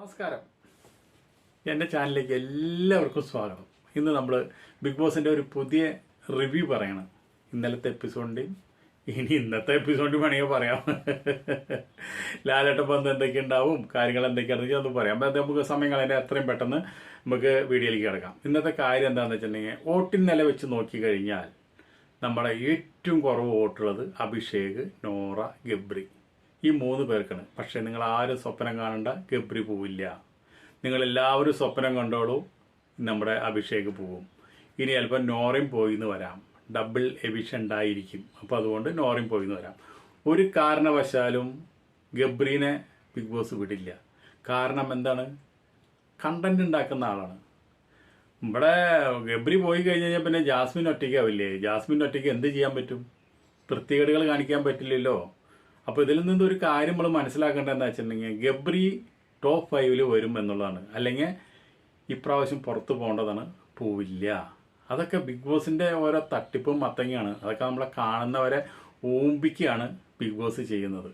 നമസ്കാരം, എൻ്റെ ചാനലിലേക്ക് എല്ലാവർക്കും സ്വാഗതം. ഇന്ന് നമ്മൾ ബിഗ് ബോസിൻ്റെ ഒരു പുതിയ റിവ്യൂ പറയണം. ഇന്നലത്തെ എപ്പിസോഡിൻ്റെയും ഇന്നത്തെ എപ്പിസോഡിൻ്റെയും വേണമെങ്കിൽ പറയാം. ലാലേട്ടൻ വന്ന് എന്തൊക്കെ ഉണ്ടാവും, കാര്യങ്ങൾ എന്തൊക്കെയാണെന്ന് വെച്ചാൽ അത് പറയാം. അപ്പോൾ നമുക്ക് സമയം കളയാൻ എത്രയും പെട്ടെന്ന് നമുക്ക് വീഡിയോയിലേക്ക് കിടക്കാം. ഇന്നത്തെ കാര്യം എന്താണെന്ന് വെച്ചിട്ടുണ്ടെങ്കിൽ, വോട്ടിൻ നില വെച്ച് നോക്കിക്കഴിഞ്ഞാൽ നമ്മുടെ ഏറ്റവും കുറവ് വോട്ടുള്ളത് അഭിഷേക്, നോറ, ഗബ്രി, ഈ 3 പേർക്കാണ്. പക്ഷേ നിങ്ങൾ ആരും സ്വപ്നം കാണേണ്ട, ഗബ്രി പോവില്ല. നിങ്ങളെല്ലാവരും സ്വപ്നം കണ്ടോളൂ, നമ്മുടെ അഭിഷേക് പോവും. ഇനി ചിലപ്പോൾ നോറയും പോയിന്ന് വരാം, ഡബിൾ എവിഷൻ ഉണ്ടായിരിക്കും. അപ്പോൾ അതുകൊണ്ട് നോറയും പോയിന്ന് വരാം. ഒരു കാരണവശാലും ഗബ്രീനെ ബിഗ് ബോസ് വിടില്ല. കാരണം എന്താണ്? കണ്ടന്റ് ഉണ്ടാക്കുന്ന ആളാണ്. ഇവിടെ ഗബ്രി പോയി കഴിഞ്ഞ് കഴിഞ്ഞാൽ പിന്നെ ജാസ്മിൻ ഒറ്റയ്ക്കാവില്ലേ? ജാസ്മിൻ ഒറ്റയ്ക്ക് എന്ത് ചെയ്യാൻ പറ്റും? വൃത്തികേടുകൾ കാണിക്കാൻ പറ്റില്ലല്ലോ. അപ്പോൾ ഇതിൽ നിന്നൊരു കാര്യം നമ്മൾ മനസ്സിലാക്കേണ്ടത് എന്താ വെച്ചിട്ടുണ്ടെങ്കിൽ, ഗബ്രി ടോപ്പ് 5 വരും എന്നുള്ളതാണ്. അല്ലെങ്കിൽ ഇപ്രാവശ്യം പുറത്ത് പോകേണ്ടതാണ്, പോവില്ല. അതൊക്കെ ബിഗ് ബോസിൻ്റെ ഓരോ തട്ടിപ്പും മത്തങ്ങയാണ്. അതൊക്കെ നമ്മളെ കാണുന്നവരെ ഓമ്പിക്കുകയാണ് ബിഗ് ബോസ് ചെയ്യുന്നത്.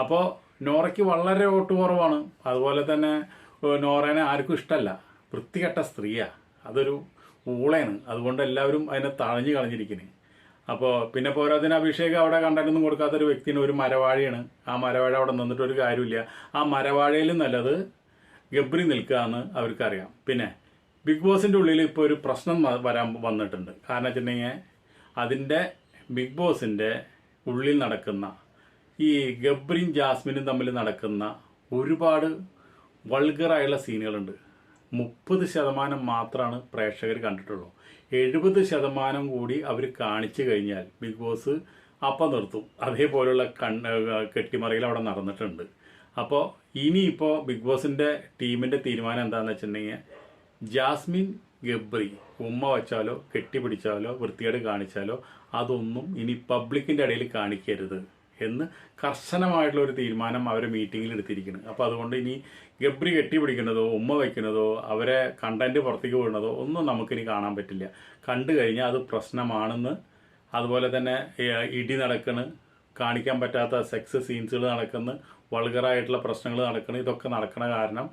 അപ്പോൾ നോറയ്ക്ക് വളരെ വോട്ട് കുറവാണ്. അതുപോലെ തന്നെ നോറേനെ ആർക്കും ഇഷ്ടമല്ല. വൃത്തികെട്ട സ്ത്രീയാണ്, അതൊരു ഊളയാണ്. അതുകൊണ്ട് എല്ലാവരും അതിനെ തഴഞ്ഞു കളഞ്ഞിരിക്കുന്നത്. അപ്പോൾ പിന്നെ പോരാതിന് അഭിഷേക് അവിടെ കണ്ടന്റൊന്നും കൊടുക്കാത്തൊരു വ്യക്തിന് ഒരു മരവാഴയാണ്. ആ മരവാഴ അവിടെ നിന്നിട്ടൊരു കാര്യമില്ല. ആ മരവാഴയിലും നല്ലത് ഗബ്രി നിൽക്കുക എന്ന് അവർക്കറിയാം. പിന്നെ ബിഗ് ബോസിൻ്റെ ഉള്ളിൽ ഇപ്പോൾ ഒരു പ്രശ്നം വന്നിട്ടുണ്ട്. കാരണം വെച്ചിട്ടുണ്ടെങ്കിൽ, അതിൻ്റെ ബിഗ് ബോസിൻ്റെ ഉള്ളിൽ നടക്കുന്ന ഈ ഗബ്രിയും ജാസ്മിനും തമ്മിൽ നടക്കുന്ന ഒരുപാട് വൾഗറായുള്ള സീനുകളുണ്ട്. 30% മാത്രമാണ് പ്രേക്ഷകർ കണ്ടിട്ടുള്ളൂ. 70% കൂടി അവർ കാണിച്ചു കഴിഞ്ഞാൽ ബിഗ് ബോസ് അപ്പം നിർത്തും. അതേപോലുള്ള കെട്ടിമറിയിൽ അവിടെ നടന്നിട്ടുണ്ട്. അപ്പോൾ ഇനിയിപ്പോൾ ബിഗ് ബോസിൻ്റെ ടീമിൻ്റെ തീരുമാനം എന്താണെന്ന് വെച്ചിട്ടുണ്ടെങ്കിൽ, ജാസ്മിൻ, ഗബ്രി ഉമ്മ വച്ചാലോ കെട്ടിപ്പിടിച്ചാലോ വൃത്തികേട് കാണിച്ചാലോ അതൊന്നും ഇനി പബ്ലിക്കിൻ്റെ ഇടയിൽ കാണിക്കരുത് എന്ന് കർശനമായിട്ടുള്ള ഒരു തീരുമാനം അവരെ മീറ്റിങ്ങിൽ എടുത്തിരിക്കുന്നത്. അപ്പോൾ അതുകൊണ്ട് ഇനി ഗബ്രി കെട്ടിപ്പിടിക്കുന്നതോ ഉമ്മ വയ്ക്കുന്നതോ അവരെ കണ്ടന്റ് പുറത്തേക്ക് വിടുന്നതോ ഒന്നും നമുക്കിനി കാണാൻ പറ്റില്ല. കണ്ടു കഴിഞ്ഞാൽ അത് പ്രശ്നമാണെന്ന്. അതുപോലെ തന്നെ ഇടി നടക്കണ്, കാണിക്കാൻ പറ്റാത്ത സെക്സ് സീൻസുകൾ നടക്കുന്നു, വൾഗറായിട്ടുള്ള പ്രശ്നങ്ങൾ നടക്കണം. ഇതൊക്കെ നടക്കണ കാരണം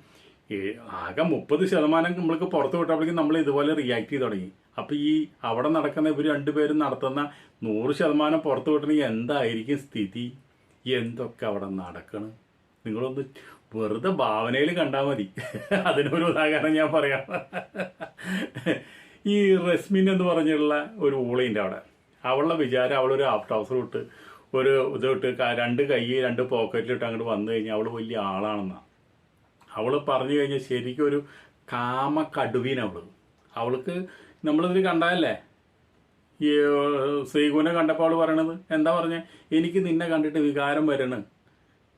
ആകെ 30% നമ്മൾക്ക് പുറത്ത് വിട്ടപ്പോഴേക്കും നമ്മൾ ഇതുപോലെ റിയാക്ട് ചെയ്ത് തുടങ്ങി. അപ്പോൾ ഈ അവിടെ നടക്കുന്ന ഇവർ രണ്ടുപേരും നടത്തുന്ന 100% പുറത്ത് വിട്ടണമെങ്കിൽ എന്തായിരിക്കും സ്ഥിതി? എന്തൊക്കെ അവിടെ നടക്കണം നിങ്ങളൊന്ന് വെറുതെ ഭാവനയിൽ കണ്ടാൽ മതി. അതിനൊരു ഉദാഹരണം ഞാൻ പറയാം. ഈ റസ്മിൻ എന്ന് പറഞ്ഞുള്ള ഒരു ഊളയുണ്ട് അവിടെ. അവളുടെ വിചാരം അവളൊരു ഹാഫ് ട്രൗസർ ഇട്ട് ഒരു ഇതിട്ട് 2 കൈ 2 പോക്കറ്റിലിട്ട് അങ്ങോട്ട് വന്നു കഴിഞ്ഞാൽ അവൾ വലിയ ആളാണെന്നാണ്. അവൾ പറഞ്ഞു കഴിഞ്ഞാൽ ശരിക്കും ഒരു കാമക്കടുവീനവൾ. അവൾക്ക് നമ്മളിതിൽ കണ്ടാലല്ലേ, ഈ ശ്രീകുനെ കണ്ടപ്പോൾ അവൾ പറയണത് എന്താ പറഞ്ഞത്? എനിക്ക് നിന്നെ കണ്ടിട്ട് വികാരം വരണം,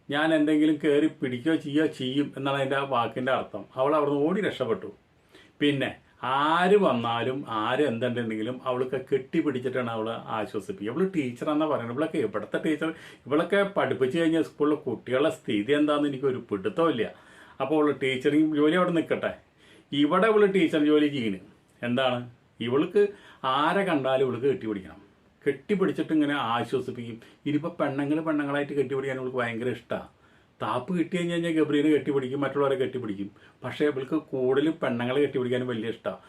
ഞാൻ എന്തെങ്കിലും കയറി പിടിക്കുകയോ ചെയ്യും എന്നാണ് അതിൻ്റെ വാക്കിൻ്റെ അർത്ഥം. അവൾ അവിടുന്ന് ഓടി രക്ഷപ്പെട്ടു. പിന്നെ ആര് വന്നാലും ആര് എന്തുണ്ടെങ്കിലും അവൾക്ക് കെട്ടിപ്പിടിച്ചിട്ടാണ് അവൾ ആശ്വസിപ്പിക്കുക. ഇവള് ടീച്ചറാണെന്നാണ് പറയുന്നത്. ഇവളൊക്കെ ഇവിടുത്തെ ടീച്ചർ, ഇവളൊക്കെ പഠിപ്പിച്ച് കഴിഞ്ഞാൽ സ്കൂളിലെ കുട്ടികളുടെ സ്ഥിതി എന്താണെന്ന് എനിക്കൊരു പിടുത്തമില്ല. അപ്പോൾ അവൾ ടീച്ചറിങ് ജോലി അവിടെ നിൽക്കട്ടെ, ഇവിടെ ഇവള് ടീച്ചർ ജോലി ചെയ്യുന്നു. എന്താണ്? ഇവൾക്ക് ആരെ കണ്ടാലും ഇവൾക്ക് കെട്ടിപ്പിടിക്കണം. കെട്ടിപ്പിടിച്ചിട്ട് ഇങ്ങനെ ആശ്വസിപ്പിക്കും. ഇനിയിപ്പോൾ പെണ്ണുങ്ങളായിട്ട് കെട്ടിപ്പിടിക്കാൻ ഇവൾക്ക് ഭയങ്കര ഇഷ്ടമാണ്. താപ്പ് കിട്ടി കഴിഞ്ഞാൽ ഗബ്രീനെ കെട്ടിപ്പിടിക്കും, മറ്റുള്ളവരെ കെട്ടിപ്പിടിക്കും. പക്ഷേ ഇവൾക്ക് കൂടുതലും പെണ്ണുങ്ങളെ കെട്ടിപ്പിടിക്കാനും വലിയ ഇഷ്ടമാണ്.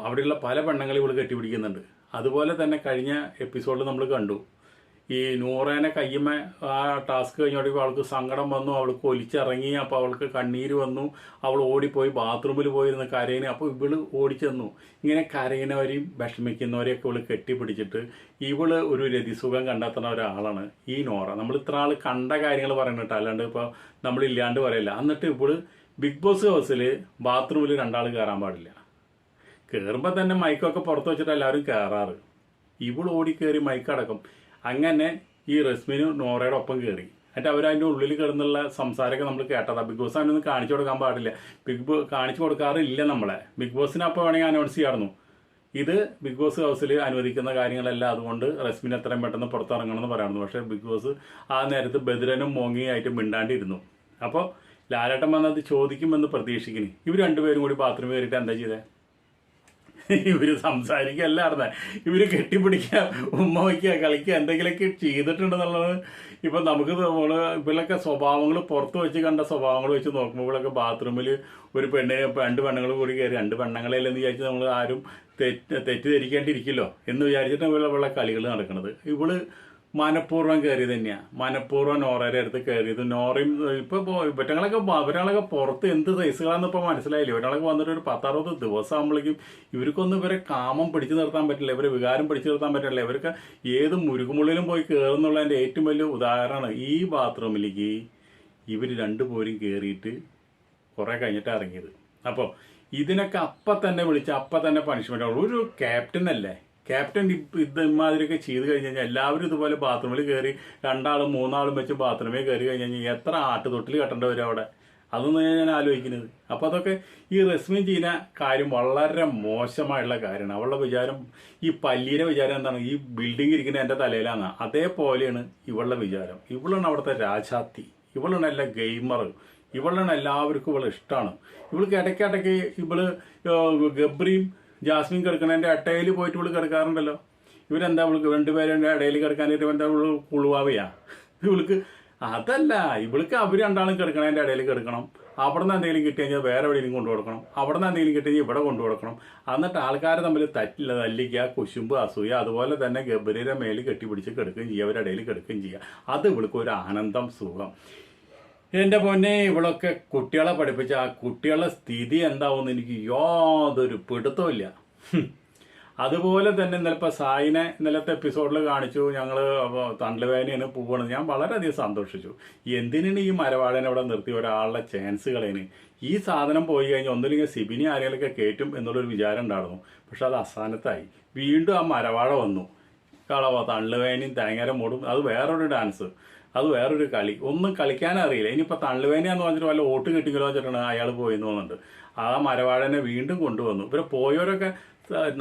അവിടെയുള്ള പല പെണ്ണുങ്ങളെ ഇവൾ കെട്ടിപ്പിടിക്കുന്നുണ്ട്. അതുപോലെ തന്നെ കഴിഞ്ഞ എപ്പിസോഡിൽ നമ്മൾ കണ്ടു, ഈ നൂറേനെ കയ്യമ്മ ആ ടാസ്ക് കഴിഞ്ഞോടേക്കും അവൾക്ക് സങ്കടം വന്നു, അവൾക്ക് ഒലിച്ചിറങ്ങി. അപ്പോൾ അവൾക്ക് കണ്ണീര് വന്നു, അവൾ ഓടിപ്പോയി ബാത്റൂമിൽ പോയിരുന്ന് കരയിന്. അപ്പോൾ ഇവള് ഓടിച്ചെന്നു. ഇങ്ങനെ കരയുന്നവരെയും വിഷമിക്കുന്നവരെയൊക്കെ ഇവള് കെട്ടിപ്പിടിച്ചിട്ട് ഇവള് ഒരു രതിസുഖം കണ്ടെത്തുന്ന ഒരാളാണ് ഈ നോറ. നമ്മൾ ഇത്ര ആൾ കണ്ട കാര്യങ്ങൾ പറയുന്നിട്ട്, അല്ലാണ്ട് ഇപ്പോൾ നമ്മളില്ലാണ്ട് പറയില്ല. എന്നിട്ട് ഇവള് ബിഗ് ബോസ് ഹൗസിൽ ബാത്റൂമിൽ 2 ആൾ കയറാൻ പാടില്ല. കയറുമ്പോൾ തന്നെ മൈക്കൊക്കെ പുറത്ത് വെച്ചിട്ട് എല്ലാവരും കയറാറ്. ഇവൾ ഓടി കയറി മൈക്കടക്കം. അങ്ങനെ ഈ റസ്മിനും നോറയുടെ ഒപ്പം കയറി. എന്നിട്ട് അവരതിൻ്റെ ഉള്ളിൽ കിടന്നുള്ള സംസാരമൊക്കെ നമ്മൾ കേട്ടതാണ്. ബിഗ് ബോസ് അതിനൊന്നും കാണിച്ചു കൊടുക്കാൻ പാടില്ല. കാണിച്ചു കൊടുക്കാറില്ല നമ്മളെ. ബിഗ് ബോസിന് അപ്പോൾ വേണമെങ്കിൽ അനൗൺസ് ചെയ്യാമായിരുന്നു. ഇത് ബിഗ് ബോസ് ഹൗസിൽ അനുവദിക്കുന്ന കാര്യങ്ങളല്ല. അതുകൊണ്ട് റസ്മിന് എത്രയും പെട്ടെന്ന് പുറത്തിറങ്ങണമെന്ന് പറയാമായിരുന്നു. പക്ഷേ ബിഗ് ബോസ് ആ നേരത്ത് ബദിരനും മോങ്ങിയായിട്ട് മിണ്ടാണ്ടിരുന്നു. അപ്പോൾ ലാലേട്ടൻ വന്നത് ചോദിക്കുമെന്ന് പ്രതീക്ഷിക്കുന്നു. ഇവർ 2 പേരും കൂടി ബാത്റൂമിൽ കയറിയിട്ട് എന്താ ചെയ്തേ? ഇവർ സംസാരിക്കുകയല്ല നടന്നത്, ഇവർ കെട്ടിപ്പിടിക്കുക, ഉമ്മ വയ്ക്കുക, കളിക്കുക, എന്തെങ്കിലുമൊക്കെ ചെയ്തിട്ടുണ്ടെന്നുള്ളത്. ഇപ്പം നമുക്ക് ഇവരൊക്കെ സ്വഭാവങ്ങൾ പുറത്ത് വെച്ച് കണ്ട സ്വഭാവങ്ങൾ വെച്ച് നോക്കുമ്പോഴൊക്കെ ബാത്റൂമിൽ ഒരു രണ്ട് പെണ്ണുങ്ങൾ കൂടി കയറി, രണ്ട് പെണ്ണുങ്ങളെല്ലെന്ന് വിചാരിച്ച് നമ്മൾ ആരും തെറ്റിദ്ധരിക്കേണ്ടിയിരിക്കില്ലോ എന്ന് വിചാരിച്ചിട്ട് ഇവളുള്ള കളികൾ നടക്കുന്നത്. ഇവള് മനഃപൂർവ്വം കയറിയത് തന്നെയാണ്, മനഃപൂർവ്വം നോറയുടെ അടുത്ത് കയറിയത്. നോറയും ഇപ്പോൾ ഇവരങ്ങളൊക്കെ പുറത്ത് എന്ത് സൈസുകളാണെന്ന് ഇപ്പോൾ മനസ്സിലായില്ലേ. ഇവരങ്ങളൊക്കെ വന്നിട്ട് ഒരു 10-60 ദിവസം ആകുമ്പോഴേക്കും ഇവർക്കൊന്നും ഇവരെ കാമം പിടിച്ചു നിർത്താൻ പറ്റില്ല, ഇവരെ വികാരം പിടിച്ചു നിർത്താൻ പറ്റില്ല. ഇവർക്ക് ഏത് മുരുകുമുള്ളിലും പോയി കയറുന്നുള്ളതിൻ്റെ ഏറ്റവും വലിയ ഉദാഹരണമാണ് ഈ ബാത്റൂമിലേക്ക് ഇവർ രണ്ടുപേരും കയറിയിട്ട് കുറേ കഴിഞ്ഞിട്ട് ഇറങ്ങിയത്. അപ്പോൾ ഇതിനൊക്കെ അപ്പം തന്നെ വിളിച്ച് അപ്പം തന്നെ പണിഷ്മെൻ്റ്. ഒരു ക്യാപ്റ്റൻ അല്ലേ, ക്യാപ്റ്റൻ ഇമാതിരിയൊക്കെ ചെയ്ത് കഴിഞ്ഞ് കഴിഞ്ഞാൽ എല്ലാവരും ഇതുപോലെ ബാത്റൂമിൽ കയറി 2-3 വെച്ച് ബാത്റൂമിൽ കയറി കഴിഞ്ഞ് കഴിഞ്ഞാൽ എത്ര ആട്ടുതൊട്ടിൽ കെട്ടേണ്ടി വരും അവിടെ, അതൊന്നും ഞാൻ ആലോചിക്കുന്നത്. അപ്പോൾ അതൊക്കെ ഈ റസ്മിൻ ചെയ്യുന്ന കാര്യം വളരെ മോശമായുള്ള കാര്യമാണ്. അവളുടെ വിചാരം, ഈ പല്ലിയുടെ വിചാരം എന്താണ്, ഈ ബിൽഡിംഗ് ഇരിക്കുന്ന എൻ്റെ തലയിലാണ്. അതേപോലെയാണ് ഇവളുടെ വിചാരം. ഇവളാണ് അവിടുത്തെ രാജാത്തി, ഇവളാണ് എല്ലാ ഗെയിമർ, ഇവളാണ് എല്ലാവർക്കും ഇവളെ ഇഷ്ടമാണ്. ഇവൾക്ക് ഇടയ്ക്കിടയ്ക്ക് ഇവള് ഗബ്രിയും ജാസ്മിൻ കിടക്കണതിൻ്റെ ഇടയിൽ പോയിട്ട് ഇവള് കിടക്കാറുണ്ടല്ലോ. ഇവരെന്താ ഇവൾക്ക് രണ്ടുപേരുടെ ഇടയിൽ കിടക്കാനായിട്ട് എന്താ ഇവള് കുളുവാവയാ ഇവൾക്ക്? അതല്ല, ഇവൾക്ക് അവർ രണ്ടാളും കിടക്കണതിൻ്റെ ഇടയിൽ കിടക്കണം. അവിടെ നിന്ന് എന്തെങ്കിലും കിട്ടി കഴിഞ്ഞാൽ വേറെ എവിടെയെങ്കിലും കൊണ്ടു കൊടുക്കണം, അവിടെ നിന്ന് എന്തെങ്കിലും കിട്ടി കഴിഞ്ഞാൽ ഇവിടെ കൊണ്ടു കൊടുക്കണം. എന്നിട്ട് ആൾക്കാരെ തമ്മിൽ തല്ലിക്കുക, കുശുമ്പ്, അസൂയ, അതുപോലെ തന്നെ ഗബ്രിയുടെ മേലിൽ കെട്ടിപ്പിടിച്ച് കിടക്കുകയും ചെയ്യുക, അവരുടെ ഇടയിൽ കിടക്കുകയും ചെയ്യുക. അത് ഇവൾക്ക് ഒരു ആനന്ദം, സുഖം. എൻ്റെ പൊന്നെ, ഇവളൊക്കെ കുട്ടികളെ പഠിപ്പിച്ച ആ കുട്ടികളുടെ സ്ഥിതി എന്താവുമെന്ന് എനിക്ക് യാതൊരു പിടുത്തമില്ല. അതുപോലെ തന്നെ ഇന്നലെ സായിനെ ഇന്നലത്തെ എപ്പിസോഡിൽ കാണിച്ചു. ഞങ്ങൾ തണ്ടലുവേനയാണ് പോവുകയാണ്. ഞാൻ വളരെയധികം സന്തോഷിച്ചു. എന്തിനാണ് ഈ മരവാഴനെ അവിടെ നിർത്തി ഒരാളുടെ ചാൻസ് കളയുന്നത്? ഈ സാധനം പോയി കഴിഞ്ഞാൽ ഒന്നുമില്ലെങ്കിൽ സിബിനി ആരെങ്കിലൊക്കെ കയറ്റും എന്നുള്ളൊരു വിചാരം ഉണ്ടായിരുന്നു. പക്ഷെ അത് അസാനത്തായി. വീണ്ടും ആ മരവാഴ വന്നു. കളവോ തള്ളുവേനയും തേങ്ങര മൂടും, അത് വേറൊരു ഡാൻസ്, അത് വേറൊരു കളി. ഒന്നും കളിക്കാനറിയില്ല. ഇനിയിപ്പോൾ തള്ളുവേനയാന്ന് പറഞ്ഞിട്ട് വല്ല വോട്ട് കിട്ടിക്കലോ വെച്ചിട്ടാണ് അയാൾ പോയെന്ന് തോന്നുന്നുണ്ട്. ആ മരവാഴനെ വീണ്ടും കൊണ്ടുവന്നു. ഇവരെ പോയവരൊക്കെ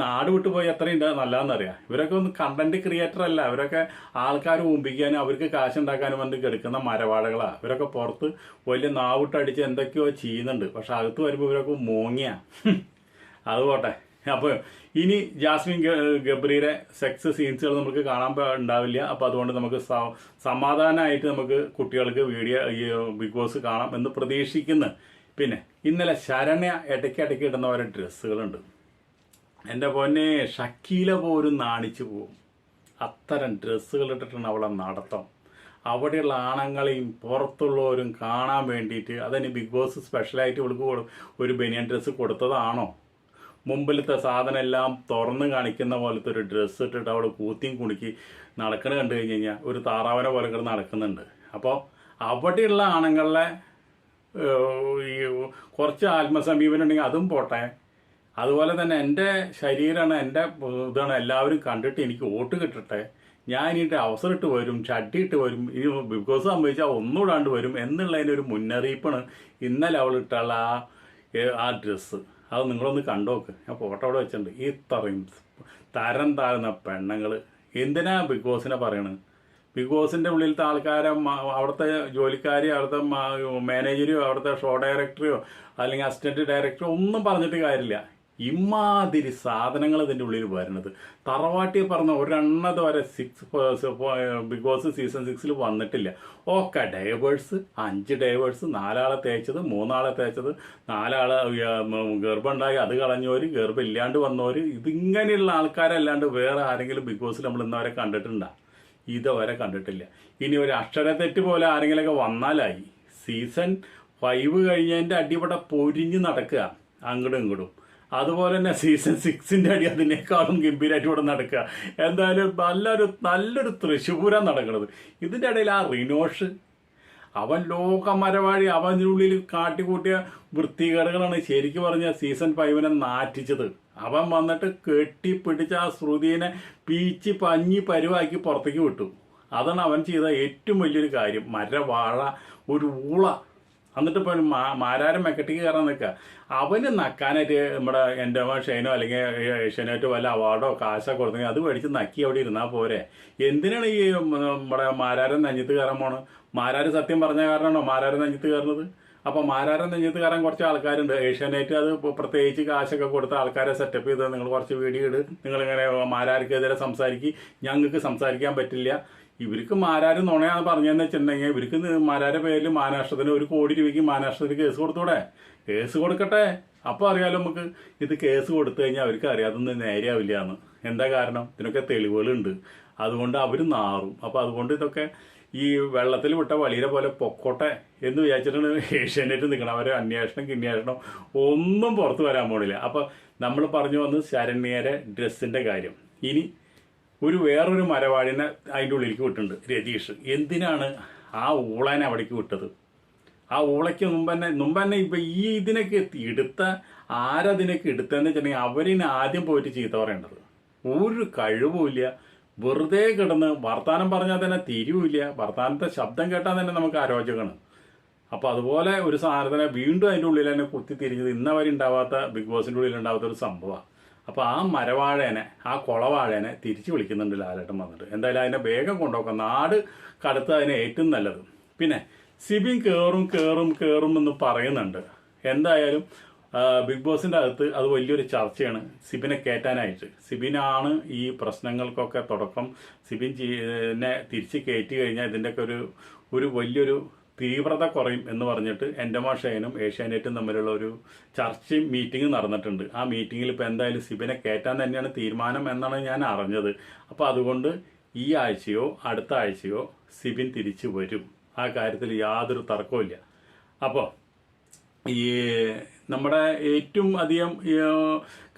നാട് വിട്ടു പോയി എത്രയുണ്ട് നല്ലതെന്നറിയാം. ഇവരൊക്കെ ഒന്ന് കണ്ടന്റ് ക്രിയേറ്റർ അല്ല, ഇവരൊക്കെ ആൾക്കാർ ഊമ്പിക്കാനും അവർക്ക് കാശുണ്ടാക്കാനും വേണ്ടി എടുക്കുന്ന മരവാഴകളാണ്. ഇവരൊക്കെ പുറത്ത് വലിയ നാവിട്ടടിച്ച് എന്തൊക്കെയോ ചെയ്യുന്നുണ്ട്. പക്ഷെ അകത്ത് വരുമ്പോൾ ഇവരൊക്കെ മോങ്ങിയ. അത് പോട്ടെ. അപ്പോൾ ഇനി ജാസ്മിൻ ഗബ്രിയുടെ സെക്സ് സീൻസുകൾ നമുക്ക് കാണാൻ ഉണ്ടാവില്ല. അപ്പോൾ അതുകൊണ്ട് നമുക്ക് സമാധാനമായിട്ട് നമുക്ക് കുട്ടികൾക്ക് ബിഗ് ബോസ് കാണാം എന്ന് പ്രതീക്ഷിക്കുന്നു. പിന്നെ ഇന്നലെ ശരണ്യ ഇടയ്ക്കിടയ്ക്ക് ഇടുന്ന ഓരോ ഡ്രസ്സുകളുണ്ട്. എൻ്റെ പൊന്നെ, ഷക്കീല പോലും നാണിച്ചു പോവും. അത്തരം ഡ്രസ്സുകൾ ഇട്ടിട്ടാണ് അവളെ നടത്തം. അവിടെയുള്ള ആണുങ്ങളെയും പുറത്തുള്ളവരും കാണാൻ വേണ്ടിയിട്ട് അതിന് ബിഗ് ബോസ് സ്പെഷ്യലായിട്ട് ഇവൾക്ക് ഒരു ബനിയൻ ഡ്രസ്സ് കൊടുത്തതാണോ? മുമ്പിലത്തെ സാധനം എല്ലാം തുറന്ന് കാണിക്കുന്ന പോലത്തെ ഒരു ഡ്രസ്സ് ഇട്ടിട്ട് അവൾ കൂത്തിയും കുണിക്ക് നടക്കണ കണ്ടു കഴിഞ്ഞ് കഴിഞ്ഞാൽ ഒരു താറാവിനെ പോലെ കിടന്ന് നടക്കുന്നുണ്ട്. അപ്പോൾ അവിടെയുള്ള ആണുങ്ങളെ ഈ കുറച്ച് ആത്മസമീപനം ഉണ്ടെങ്കിൽ അതും പോട്ടെ. അതുപോലെ തന്നെ എൻ്റെ ശരീരമാണ്, എൻ്റെ ഇതാണ്, എല്ലാവരും കണ്ടിട്ട് എനിക്ക് വോട്ട് കിട്ടട്ടെ, ഞാൻ ഇനിയിട്ട് അവസരം ഇട്ട് വരും, ചട്ടിയിട്ട് വരും, ഈ ബിഗ് ബോസ് സംഭവിച്ചാൽ ഒന്നുകൂടാണ്ട് വരും എന്നുള്ളതിൻ്റെ ഒരു മുന്നറിയിപ്പാണ് ഇന്നലെ അവൾ ഇട്ടുള്ള ആ ഡ്രസ്സ്. അത് നിങ്ങളൊന്ന് കണ്ടോക്ക്. ഞാൻ ഫോട്ടോ അവിടെ വെച്ചിട്ടുണ്ട്. ഇത്രയും തരം താഴ്ന്ന പെണ്ണുങ്ങൾ എന്തിനാ ബിഗ് ബോസിനെ പറയണത്? ബിഗ് ബോസിൻ്റെ ഉള്ളിലത്തെ ആൾക്കാരെ, അവിടുത്തെ ജോലിക്കാർ, അവിടുത്തെ മാനേജരോ അവിടുത്തെ ഷോ ഡയറക്ടറോ അല്ലെങ്കിൽ അസിസ്റ്റൻറ്റ് ഡയറക്ടറോ ഒന്നും പറഞ്ഞിട്ട് കാര്യമില്ല. ഇമാതിരി സാധനങ്ങൾ ഇതിൻ്റെ ഉള്ളിൽ വരുന്നത്. തറവാട്ടി പറഞ്ഞ ഒരെണ്ണത് വരെ ബിഗ് ബോസ് സീസൺ 6 വന്നിട്ടില്ല. ഒക്കെ ഡൈവേഴ്സ്, 5 ഡൈവേഴ്സ്, 4 ആളെ തേച്ചത്, 3 ആളെ തേച്ചത്, 4 ആളെ ഗർഭമുണ്ടായി അത് കളഞ്ഞവർ, ഗർഭം ഇല്ലാണ്ട് വന്നവർ, ഇതിങ്ങനെയുള്ള ആൾക്കാരല്ലാണ്ട് വേറെ ആരെങ്കിലും ബിഗ് ബോസിൽ നമ്മൾ ഇന്നവരെ കണ്ടിട്ടുണ്ടോ? ഇതുവരെ കണ്ടിട്ടില്ല. ഇനി ഒരു അക്ഷരത്തെറ്റ് പോലെ ആരെങ്കിലുമൊക്കെ വന്നാലായി. സീസൺ 5 കഴിഞ്ഞതിൻ്റെ അടിപട പൊരിഞ്ഞ് നടക്കുക അങ്ങോട്ടും ഇങ്ങോട്ടും. അതുപോലെ തന്നെ സീസൺ 6 അടി അതിനേക്കാളും ഗംഭീരമായിട്ട് ഇവിടെ നടക്കുക. എന്തായാലും നല്ലൊരു തൃശ്ശൂരാണ് നടക്കുന്നത്. ഇതിൻ്റെ ഇടയിൽ ആ റിനോഷ്, അവൻ ലോകമരവാഴി, അവൻ്റെ ഉള്ളിൽ കാട്ടിക്കൂട്ടിയ വൃത്തികേടുകളാണ് ശരിക്കും പറഞ്ഞാൽ സീസൺ 5 നാറ്റിച്ചത്. അവൻ വന്നിട്ട് കെട്ടിപ്പിടിച്ച് ആ ശ്രുതിനെ പീച്ച് പഞ്ഞി പരുവാക്കി പുറത്തേക്ക് വിട്ടു. അതാണ് അവൻ ചെയ്ത ഏറ്റവും വലിയൊരു കാര്യം. മരവാഴ, ഒരു ഊള. എന്നിട്ട് ഇപ്പോൾ മാരാരം മെക്കട്ടിക്ക് കയറാൻ നിൽക്കുക. അവന് നക്കാനായിട്ട് നമ്മുടെ എൻ്റെ ഷെയ്നോ അല്ലെങ്കിൽ ഏഷ്യാനെറ്റോ വല്ല അവാർഡോ കാശോ കൊടുത്തെങ്കിൽ അത് മേടിച്ച് നക്കി അവിടെ ഇരുന്നാൽ പോരെ. എന്തിനാണ് ഈ നമ്മുടെ മാരാരം നെഞ്ചത്ത് കയറാൻ പോണത്? മാരാര് സത്യം പറഞ്ഞ കാരണമാണോ മാരാര് നെഞ്ചത്ത് കയറുന്നത്? അപ്പോൾ മാരാരം നെഞ്ഞത്ത് കയറാൻ കുറച്ച് ആൾക്കാരുണ്ട്. ഏഷ്യാനെറ്റ് അത് പ്രത്യേകിച്ച് കാശൊക്കെ കൊടുത്ത ആൾക്കാരെ സെറ്റപ്പ് ചെയ്ത് നിങ്ങൾ കുറച്ച് വീഡിയോ ഇട്, നിങ്ങളിങ്ങനെ മാരാർക്കെതിരെ സംസാരിക്കും, ഞങ്ങൾക്ക് സംസാരിക്കാൻ പറ്റില്ല. ഇവർക്ക് മാരാര് നുണയാന്ന് പറഞ്ഞതെന്ന് വെച്ചിട്ടുണ്ടെങ്കിൽ ഇവർക്ക് മാരാരുടെ പേരിൽ മാനനഷ്ടത്തിന് 1 കോടി രൂപയ്ക്ക് മാനനഷ്ടത്തിന് കേസ് കൊടുത്തൂടെ? കേസ് കൊടുക്കട്ടെ. അപ്പോൾ അറിയാലോ നമുക്ക്. ഇത് കേസ് കൊടുത്തു കഴിഞ്ഞാൽ അവർക്ക് അറിയാതൊന്നും നേരെയാവില്ല എന്ന്. എന്താ കാരണം? ഇതിനൊക്കെ തെളിവുകളുണ്ട്. അതുകൊണ്ട് അവർ നാറും. അപ്പോൾ അതുകൊണ്ട് ഇതൊക്കെ ഈ വെള്ളത്തിൽ വിട്ട വളിയെ പോലെ പൊക്കോട്ടെ എന്ന് വിചാരിച്ചിട്ടാണ് ഏഷ്യാനെറ്റ് നിൽക്കണം. അവരെ അന്വേഷണം ഒന്നും പുറത്ത് വരാൻ പോണില്ല. അപ്പോൾ നമ്മൾ പറഞ്ഞു വന്ന് ശരണ്യരെ ഡ്രസ്സിൻ്റെ കാര്യം. ഇനി വേറൊരു മരവാഴിനെ അതിൻ്റെ ഉള്ളിലേക്ക് വിട്ടിട്ടുണ്ട്, രതീഷ്. എന്തിനാണ് ആ ഊളനെ അവിടേക്ക് വിട്ടത്? ആ ഊളയ്ക്ക് മുമ്പ് തന്നെ ഇപ്പം ഈ ഇതിനൊക്കെ ആരതിനൊക്കെ എടുത്തതെന്ന് വെച്ചിട്ടുണ്ടെങ്കിൽ അവരിന് ആദ്യം പോയിട്ട് ചീത്ത പറയേണ്ടത്. ഒരു കഴിവുമില്ല, വെറുതെ കിടന്ന് വർത്താനം പറഞ്ഞാൽ തന്നെ തിരിവില്ല, വർത്താനത്തെ ശബ്ദം കേട്ടാൽ തന്നെ നമുക്ക് അരോചകമാണ്. അപ്പോൾ അതുപോലെ ഒരു സാധനത്തിനെ വീണ്ടും അതിൻ്റെ ഉള്ളിൽ തന്നെ കുത്തിത്തിരിഞ്ഞത് ഇന്നവരെ ഉണ്ടാവാത്ത, ബിഗ് ബോസിൻ്റെ ഉള്ളിൽ ഉണ്ടാവാത്ത ഒരു സംഭവമാണ്. അപ്പോൾ ആ മരവാഴേനെ, ആ കുളവാഴേനെ തിരിച്ചു വിളിക്കുന്നുണ്ട് ലാലേട്ടൻ വന്നിട്ട്. എന്തായാലും അതിനെ വേഗം കൊണ്ടുപോക്കാം, നാട് കടത്ത് അതിനെ ഏറ്റവും നല്ലത്. പിന്നെ സിബിൻ കയറും എന്ന് പറയുന്നുണ്ട്. എന്തായാലും ബിഗ് ബോസിൻ്റെ അകത്ത് അത് വലിയൊരു ചർച്ചയാണ് സിബിനെ കയറ്റാനായിട്ട്. സിബിനാണ് ഈ പ്രശ്നങ്ങൾക്കൊക്കെ തുടക്കം. സിബിൻ തിരിച്ച് കയറ്റി കഴിഞ്ഞാൽ ഇതിൻ്റെയൊക്കെ ഒരു വലിയൊരു തീവ്രത കുറയും എന്ന് പറഞ്ഞിട്ട് എൻ്റെ ഷൈനും ഏഷ്യാനെറ്റും തമ്മിലുള്ള ഒരു ചർച്ചയും മീറ്റിംഗ് നടന്നിട്ടുണ്ട്. ആ മീറ്റിങ്ങിൽ ഇപ്പോൾ എന്തായാലും സിബിനെ കയറ്റാൻ തന്നെയാണ് തീരുമാനം എന്നാണ് ഞാൻ അറിഞ്ഞത്. അപ്പോൾ അതുകൊണ്ട് ഈ ആഴ്ചയോ അടുത്ത ആഴ്ചയോ സിബിൻ തിരിച്ചു വരും. ആ കാര്യത്തിൽ യാതൊരു തർക്കവുമില്ല. അപ്പോൾ ഈ നമ്മുടെ ഏറ്റവും അധികം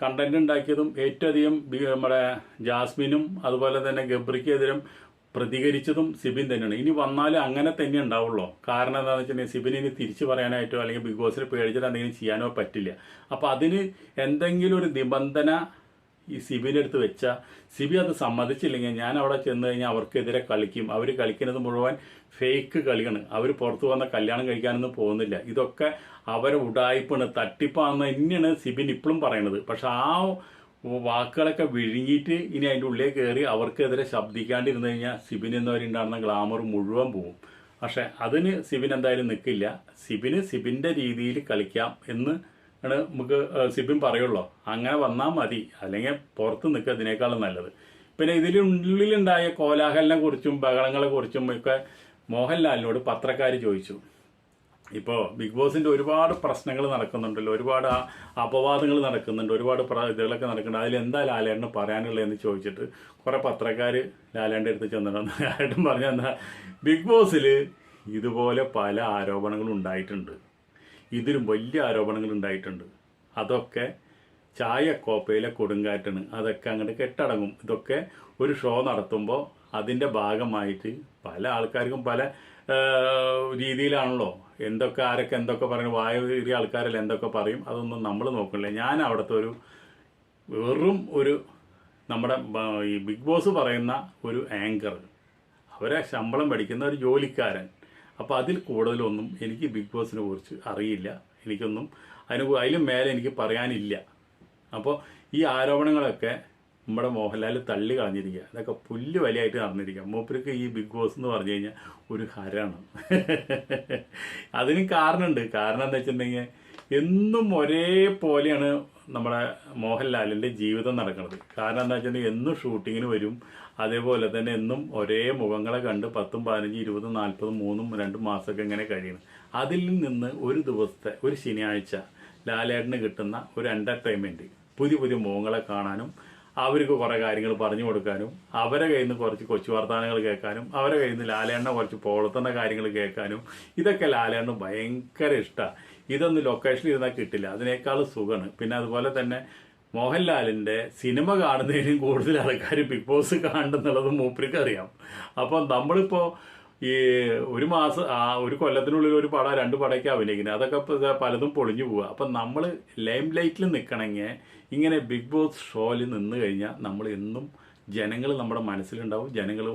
കണ്ടന്റ് ഉണ്ടാക്കിയതും ഏറ്റവും അധികം നമ്മുടെ ജാസ്മിനും അതുപോലെ തന്നെ ഗബ്രിക്കെതിരെ പ്രതികരിച്ചതും സിബിൻ തന്നെയാണ്. ഇനി വന്നാലും അങ്ങനെ തന്നെ ഉണ്ടാവുള്ളൂ. കാരണം എന്താണെന്ന് വെച്ചിട്ടുണ്ടെങ്കിൽ സിബിന് ഇനി തിരിച്ചു പറയാനായിട്ടോ അല്ലെങ്കിൽ ബിഗ് ബോസിൽ പേടിച്ചിട്ട് എന്തെങ്കിലും ചെയ്യാനോ പറ്റില്ല. അപ്പോൾ അതിന് എന്തെങ്കിലും ഒരു നിബന്ധന ഈ സിബിൻ്റെ അടുത്ത് വെച്ചാൽ സിബി അത് സമ്മതിച്ചില്ലെങ്കിൽ ഞാൻ അവിടെ ചെന്ന് കഴിഞ്ഞാൽ അവർക്കെതിരെ കളിക്കും. അവർ കളിക്കുന്നത് മുഴുവൻ ഫേക്ക് കളിയാണ്. അവർ പുറത്തു വന്ന കല്യാണം കഴിക്കാനൊന്നും പോകുന്നില്ല. ഇതൊക്കെ അവരെ ഉടായ്പാണ്, തട്ടിപ്പാണെന്ന് തന്നെയാണ് സിബിൻ ഇപ്പോഴും പറയണത്. പക്ഷെ ആ വാക്കുകളൊക്കെ വിഴുങ്ങിയിട്ട് ഇനി അതിൻ്റെ ഉള്ളിൽ കയറി അവർക്കെതിരെ ശബ്ദിക്കാണ്ടിരുന്നു കഴിഞ്ഞാൽ സിബിൻ എന്നവരുണ്ടാകുന്ന ഗ്ലാമർ മുഴുവൻ പോവും. പക്ഷെ അതിന് സിബിൻ എന്തായാലും നിൽക്കില്ല. സിബിൻ്റെ രീതിയിൽ കളിക്കാം എന്ന് ആണ് നമുക്ക് സിബിൻ പറയുള്ളൂ. അങ്ങനെ വന്നാൽ മതി, അല്ലെങ്കിൽ പുറത്ത് നിൽക്കുക ഇതിനേക്കാളും നല്ലത്. പിന്നെ ഇതിനുള്ളിലുണ്ടായ കോലാഹലിനെ കുറിച്ചും ബഹളങ്ങളെ കുറിച്ചും ഒക്കെ മോഹൻലാലിനോട് പത്രക്കാർ ചോദിച്ചു. ഇപ്പോൾ ബിഗ് ബോസിൻ്റെ ഒരുപാട് പ്രശ്നങ്ങൾ നടക്കുന്നുണ്ടല്ലോ, ഒരുപാട് അപവാദങ്ങൾ നടക്കുന്നുണ്ട്, ഒരുപാട് ഇതുകളൊക്കെ നടക്കുന്നുണ്ട്. അതിലെന്താ ലാലേട്ടന് പറയാനുള്ളതെന്ന് ചോദിച്ചിട്ട് കുറേ പത്രക്കാർ ലാലേട്ടൻ്റെ അടുത്ത് ചെന്നിട്ടുണ്ട്. ലാലേട്ടൻ പറഞ്ഞാൽ ബിഗ് ബോസിൽ ഇതുപോലെ പല ആരോപണങ്ങളും ഉണ്ടായിട്ടുണ്ട്, ഇതിലും വലിയ ആരോപണങ്ങൾ ഉണ്ടായിട്ടുണ്ട്. അതൊക്കെ ചായക്കോപ്പയിലെ കൊടുങ്കാറ്റാണ്. അതൊക്കെ അങ്ങോട്ട് കെട്ടടങ്ങും. ഇതൊക്കെ ഒരു ഷോ നടത്തുമ്പോൾ അതിൻ്റെ ഭാഗമായിട്ട് പല ആൾക്കാർക്കും പല രീതിയിലാണല്ലോ. ആരൊക്കെ എന്തൊക്കെ പറയും, വായ ആൾക്കാരല്ല എന്തൊക്കെ പറയും, അതൊന്നും നമ്മൾ നോക്കണില്ല. ഞാൻ അവിടുത്തെ വെറും നമ്മുടെ ഈ ബിഗ് ബോസ് പറയുന്ന ഒരു ആങ്കർ, അവരെ ശമ്പളം പഠിക്കുന്ന ഒരു ജോലിക്കാരൻ. അപ്പോൾ അതിൽ കൂടുതലൊന്നും എനിക്ക് ബിഗ് ബോസിനെ കുറിച്ച് അറിയില്ല. എനിക്കൊന്നും അതിലും മേലെ എനിക്ക് പറയാനില്ല. അപ്പോൾ ഈ ആരോപണങ്ങളൊക്കെ നമ്മുടെ മോഹൻലാൽ തള്ളി കളഞ്ഞിരിക്കുക. ഇതൊക്കെ പുല്ല് വലിയായിട്ട് നടന്നിരിക്കുക. മൂപ്പർക്ക് ഈ ബിഗ് ബോസ് എന്ന് പറഞ്ഞു കഴിഞ്ഞാൽ ഒരു ഹരമാണ്. അതിന് കാരണമുണ്ട്. കാരണം എന്താ വെച്ചിട്ടുണ്ടെങ്കിൽ എന്നും ഒരേപോലെയാണ് നമ്മുടെ മോഹൻലാലിൻ്റെ ജീവിതം നടക്കുന്നത്. കാരണം എന്താ വെച്ചിട്ടുണ്ടെങ്കിൽ എന്നും ഷൂട്ടിങ്ങിന് വരും. അതേപോലെ തന്നെ എന്നും ഒരേ മുഖങ്ങളെ കണ്ട് 10, 15, 20, 40, 3, 2 മാസമൊക്കെ ഇങ്ങനെ കഴിയണം. അതിൽ നിന്ന് ഒരു ദിവസത്തെ ഒരു ശനിയാഴ്ച ലാലേട്ടന് കിട്ടുന്ന ഒരു എൻ്റർടൈൻമെൻറ്റ്, പുതിയ മുഖങ്ങളെ കാണാനും അവർക്ക് കുറേ കാര്യങ്ങൾ പറഞ്ഞു കൊടുക്കാനും അവരെ കയ്യിൽ നിന്ന് കുറച്ച് കൊച്ചു വർത്താനങ്ങൾ കേൾക്കാനും അവരെ കയ്യിൽ നിന്ന് ലാലേട്ടനെ കുറച്ച് പോളത്തുന്ന കാര്യങ്ങൾ കേൾക്കാനും ഇതൊക്കെ ലാലേട്ടന് ഭയങ്കര ഇഷ്ടമാണ്. ഇതൊന്നും ലൊക്കേഷനിൽ ഇരുന്നാൽ കിട്ടില്ല. അതിനേക്കാൾ സുഖമാണ്. പിന്നെ അതുപോലെ തന്നെ മോഹൻലാലിൻ്റെ സിനിമ കാണുന്നതിനും കൂടുതൽ ആൾക്കാർ ബിഗ് ബോസ് കാണുന്നുള്ളത് മൂപ്പർക്ക് അറിയാം. അപ്പം നമ്മളിപ്പോൾ ഈ ഒരു കൊല്ലത്തിനുള്ളിൽ ഒരു പടം 2 പടമൊക്കെ അഭിനയിക്കുന്നത്, അതൊക്കെ പലതും പൊളിഞ്ഞു പോവുക. അപ്പം നമ്മൾ ലൈം ലൈറ്റിൽ നിൽക്കണമെങ്കിൽ ഇങ്ങനെ ബിഗ് ബോസ് ഷോയിൽ നിന്ന് കഴിഞ്ഞാൽ നമ്മൾ എന്നും ജനങ്ങൾ നമ്മുടെ മനസ്സിലുണ്ടാവും, ജനങ്ങൾ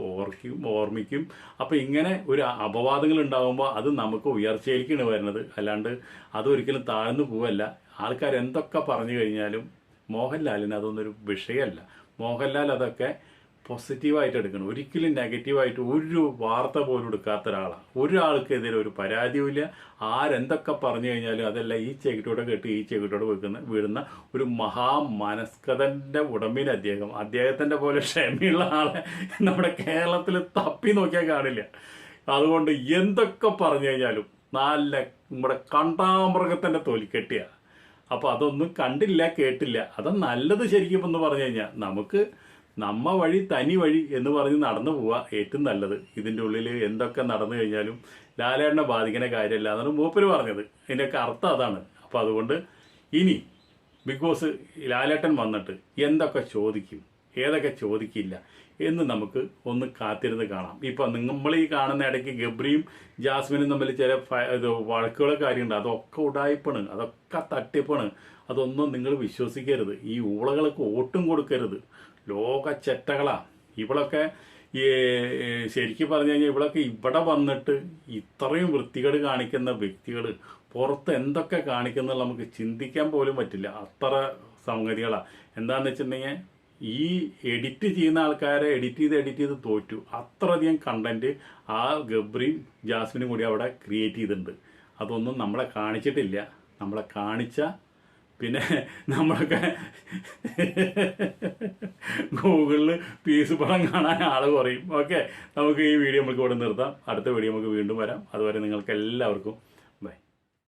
ഓർമ്മിക്കും. അപ്പോൾ ഇങ്ങനെ ഒരു അപവാദങ്ങൾ ഉണ്ടാകുമ്പോൾ അത് നമുക്ക് ഉയർച്ചയിലേക്കാണ് വരുന്നത്, അല്ലാണ്ട് അതൊരിക്കലും താഴ്ന്നു പോവല്ല. ആൾക്കാർ എന്തൊക്കെ പറഞ്ഞു കഴിഞ്ഞാലും മോഹൻലാലിന് അതൊന്നൊരു വിഷയമല്ല. മോഹൻലാൽ അതൊക്കെ പോസിറ്റീവായിട്ട് എടുക്കണം. ഒരിക്കലും നെഗറ്റീവായിട്ട് ഒരു വാർത്ത പോലും എടുക്കാത്ത ഒരാളാണ്. ഒരാൾക്കെതിരെ ഒരു പരാതിയുമില്ല. ആരെന്തൊക്കെ പറഞ്ഞു കഴിഞ്ഞാലും അതെല്ലാം ഈ ചെകിട്ടോടെ കേട്ട് ഈ ചെകിട്ടോടെ വീഴുന്ന ഒരു മഹാമനസ്കതൻ്റെ ഉടമീൻ അദ്ദേഹത്തിൻ്റെ പോലെ ക്ഷമയുള്ള ആളെ നമ്മുടെ കേരളത്തിൽ തപ്പി നോക്കിയാൽ കാണില്ല. അതുകൊണ്ട് എന്തൊക്കെ പറഞ്ഞു കഴിഞ്ഞാലും നല്ല നമ്മുടെ കണ്ടാമൃഗത്തിൻ്റെ തൊലിക്കെട്ടിയ. അപ്പോൾ അതൊന്നും കണ്ടില്ല കേട്ടില്ല. അത് നല്ലത് ശരിക്കും എന്ന് പറഞ്ഞു കഴിഞ്ഞാൽ നമുക്ക് വഴി തനി വഴി എന്ന് പറഞ്ഞ് നടന്നു പോവുക ഏറ്റവും നല്ലത്. ഇതിൻ്റെ ഉള്ളിൽ എന്തൊക്കെ നടന്നു കഴിഞ്ഞാലും ലാലേട്ടനെ ബാധിക്കുന്ന കാര്യമല്ല എന്നാണ് മൂപ്പര് പറഞ്ഞത്. ഇതിൻ്റെയൊക്കെ അർത്ഥം അതാണ്. അപ്പോൾ അതുകൊണ്ട് ഇനി ബിഗ് ബോസ് ലാലേട്ടൻ വന്നിട്ട് എന്തൊക്കെ ചോദിക്കും, ഏതൊക്കെ ചോദിക്കില്ല എന്ന് നമുക്ക് ഒന്ന് കാത്തിരുന്ന് കാണാം. ഇപ്പം നമ്മൾ ഈ കാണുന്ന ഇടയ്ക്ക് ഗബ്രിയും ജാസ്മിനും തമ്മിൽ ചില വഴക്കുകളൊക്കെ കാര്യമുണ്ട്. അതൊക്കെ ഉടായ്പാണ്, അതൊക്കെ തട്ടിപ്പാണ്. അതൊന്നും നിങ്ങൾ വിശ്വസിക്കരുത്. ഈ ഊളകൾക്ക് ഓട്ടും കൊടുക്കരുത്. ലോക ചെറ്റകളാണ് ഇവളൊക്കെ. ശരിക്കും പറഞ്ഞു കഴിഞ്ഞാൽ ഇവളൊക്കെ ഇവിടെ വന്നിട്ട് ഇത്രയും വൃത്തികേട് കാണിക്കുന്ന വ്യക്തികൾ പുറത്ത് എന്തൊക്കെ കാണിക്കുന്നത് നമുക്ക് ചിന്തിക്കാൻ പോലും പറ്റില്ല. അത്ര സംഗതികളാണ്. എന്താണെന്ന് വെച്ചിട്ടുണ്ടെങ്കിൽ ഈ എഡിറ്റ് ചെയ്യുന്ന ആൾക്കാരെ എഡിറ്റ് ചെയ്ത് തോറ്റു. അത്രയധികം കണ്ടന്റ് ആ ഗബ്രിയും ജാസ്മിനും കൂടി അവിടെ ക്രിയേറ്റ് ചെയ്തിട്ടുണ്ട്. അതൊന്നും നമ്മളെ കാണിച്ചിട്ടില്ല. നമ്മളെ കാണിച്ച പിന്നെ നമ്മളൊക്കെ ഗൂഗിളിൽ പീസ് പടം കാണാൻ ആൾ കുറയും. ഓക്കെ, നമുക്ക് ഈ വീഡിയോ നമുക്ക് ഇവിടെ നിർത്താം. അടുത്ത വീഡിയോ നമുക്ക് വീണ്ടും വരാം. അതുവരെ നിങ്ങൾക്ക് എല്ലാവർക്കും